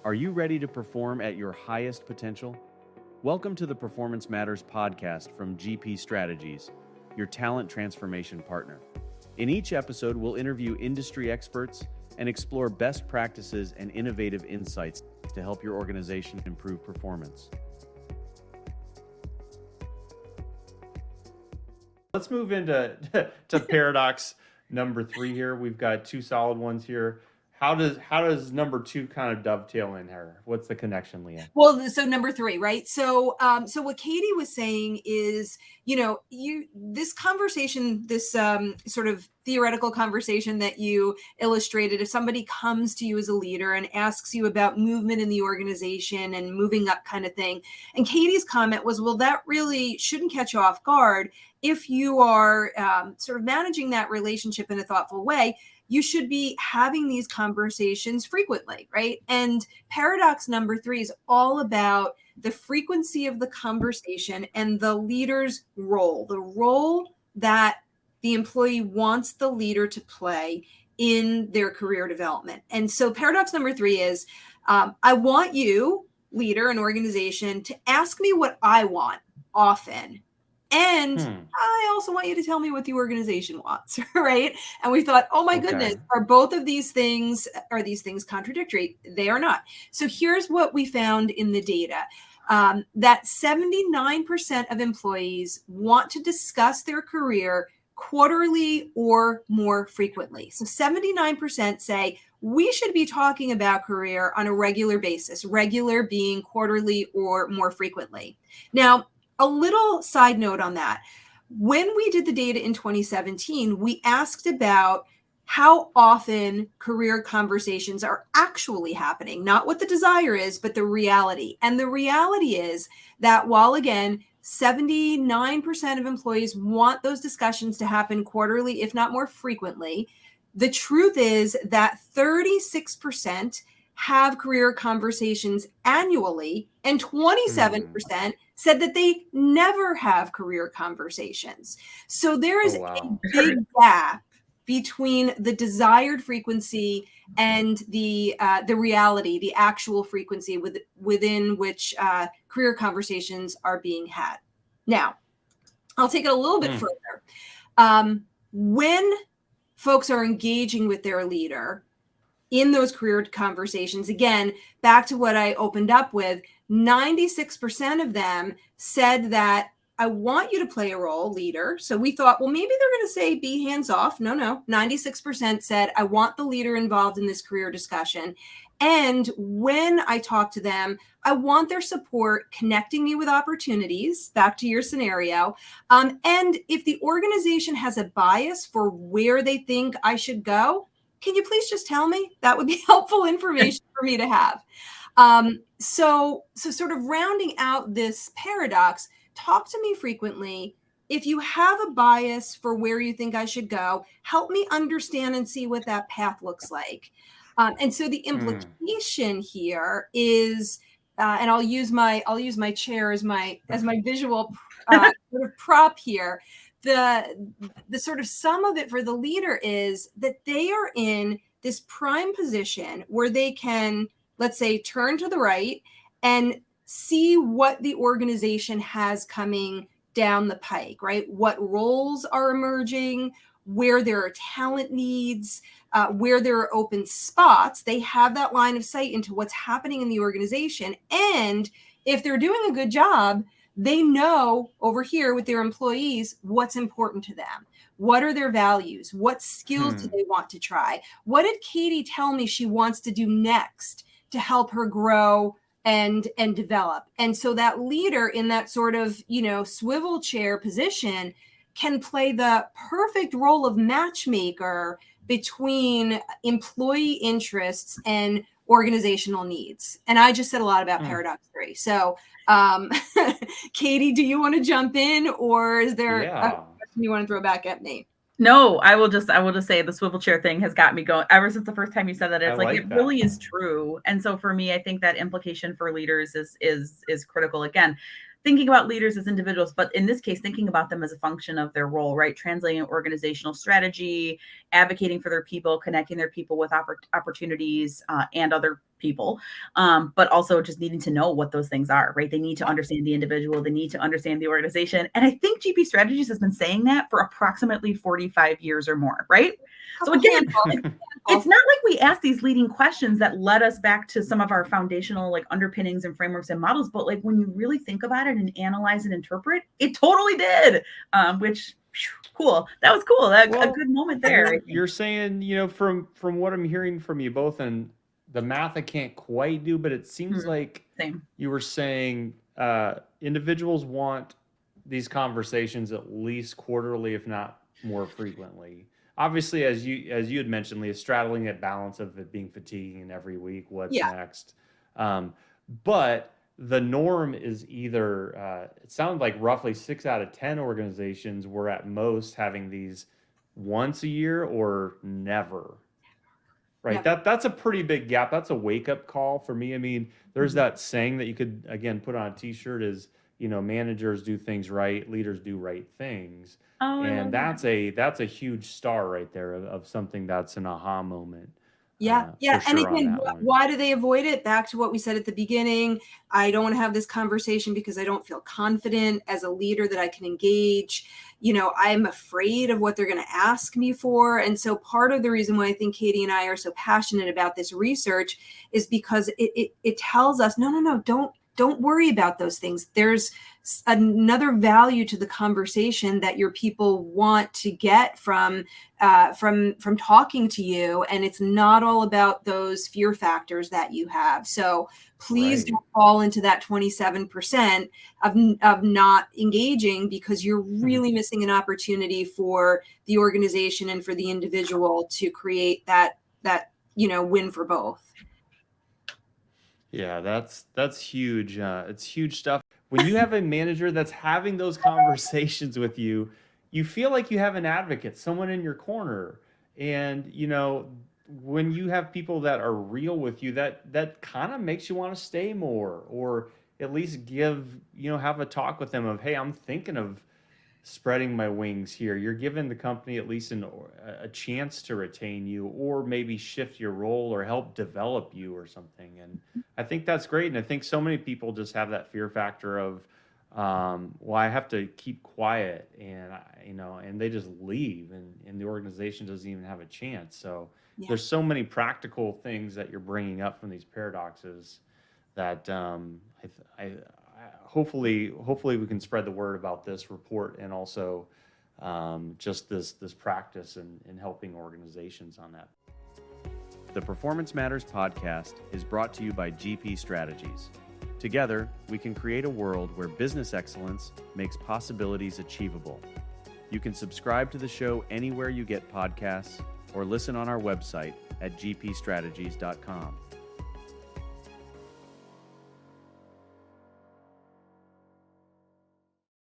Are you ready to perform at your highest potential? Welcome to the Performance Matters podcast from GP Strategies, your talent transformation partner. In each episode, we'll interview industry experts and explore best practices and innovative insights to help your organization improve performance. Let's move into paradox number 3 here. We've got two solid ones here. How does number 2 kind of dovetail in here? What's the connection, Leah? Well, so number 3, right? So what Katy was saying is, this conversation, this sort of theoretical conversation that you illustrated, if somebody comes to you as a leader and asks you about movement in the organization and moving up kind of thing. And Katy's comment was, well, that really shouldn't catch you off guard. If you are sort of managing that relationship in a thoughtful way, you should be having these conversations frequently, right? And paradox number 3 is all about the frequency of the conversation and the leader's role, the role that the employee wants the leader to play in their career development. And so paradox number 3 is, I want you, leader and organization, to ask me what I want often. And I also want you to tell me what the organization wants, right? And we thought, oh my goodness, are both of these things contradictory? They are not. So here's what we found in the data. That 79% of employees want to discuss their career quarterly or more frequently. So 79% say we should be talking about career on a regular basis, regular being quarterly or more frequently. Now, a little side note on that. When we did the data in 2017, we asked about how often career conversations are actually happening, not what the desire is, but the reality. And the reality is that while, again, 79% of employees want those discussions to happen quarterly, if not more frequently, the truth is that 36% have career conversations annually, and 27% said that they never have career conversations. So there is a big gap between the desired frequency and the reality, the actual frequency within which career conversations are being had. Now, I'll take it a little bit further. When folks are engaging with their leader in those career conversations, again, back to what I opened up with, 96% of them said that I want you to play a role, leader. So we thought, well, maybe they're going to say be hands off. No. 96% said I want the leader involved in this career discussion. And when I talk to them, I want their support connecting me with opportunities, back to your scenario. And if the organization has a bias for where they think I should go, can you please just tell me? That would be helpful information for me to have. So sort of rounding out this paradox, talk to me frequently. If you have a bias for where you think I should go, help me understand and see what that path looks like. And so the implication here is, and I'll use my chair as my visual sort of prop here. The sort of sum of it for the leader is that they are in this prime position where they can, let's say, turn to the right and see what the organization has coming down the pike, right? What roles are emerging, where there are talent needs, where there are open spots. They have that line of sight into what's happening in the organization. And if they're doing a good job, they know over here with their employees what's important to them. What are their values? What skills do they want to try? What did Katy tell me she wants to do next to help her grow and develop? And so that leader in that sort of, swivel chair position can play the perfect role of matchmaker between employee interests and organizational needs. And I just said a lot about paradox 3. So, Katy, do you want to jump in, or is there a question you want to throw back at me? No, I will just say the swivel chair thing has got me going ever since the first time you said that. It's it really is true. And so for me, I think that implication for leaders is critical. Again, thinking about leaders as individuals, but in this case, thinking about them as a function of their role, right? Translating organizational strategy, advocating for their people, connecting their people with opportunities and other people, but also just needing to know what those things are, right? They need to understand the individual, they need to understand the organization. And I think GP Strategies has been saying that for approximately 45 years or more, right? So again, it's not like we asked these leading questions that led us back to some of our foundational like underpinnings and frameworks and models. But like when you really think about it and analyze and interpret, it totally did, which cool. That was cool. A good moment there. You're saying, from what I'm hearing from you both, and the math I can't quite do, but it seems like you were saying individuals want these conversations at least quarterly, if not more frequently. Obviously, as you had mentioned, Leah, straddling that balance of it being fatiguing and every week, what's next. But the norm is either, it sounded like roughly 6 out of 10 organizations were at most having these once a year or never. Right. That's a pretty big gap. That's a wake-up call for me. I mean, there's that saying that you could, again, put on a t-shirt is, managers do things right, leaders do right things. And that's a huge star right there of something that's an aha moment. Yeah. Sure, and again, why do they avoid it? Back to what we said at the beginning. I don't want to have this conversation because I don't feel confident as a leader that I can engage. I'm afraid of what they're going to ask me for. And so part of the reason why I think Katy and I are so passionate about this research is because it tells us, no, don't worry about those things. There's another value to the conversation that your people want to get from talking to you, and it's not all about those fear factors that you have. So please don't fall into that 27% of not engaging, because you're really missing an opportunity for the organization and for the individual to create that win for both. Yeah, that's huge. It's huge stuff. When you have a manager that's having those conversations with you, you feel like you have an advocate, someone in your corner. And, when you have people that are real with you, that kind of makes you want to stay more, or at least have a talk with them of, hey, I'm thinking of spreading my wings here. You're giving the company at least a chance to retain you, or maybe shift your role or help develop you or something. And I think that's great. And I think so many people just have that fear factor of, well, I have to keep quiet, and and they just leave, and the organization doesn't even have a chance. So there's so many practical things that you're bringing up from these paradoxes that hopefully we can spread the word about this report, and also just this practice in helping organizations on that. The Performance Matters podcast is brought to you by GP Strategies. Together, we can create a world where business excellence makes possibilities achievable. You can subscribe to the show anywhere you get podcasts, or listen on our website at gpstrategies.com.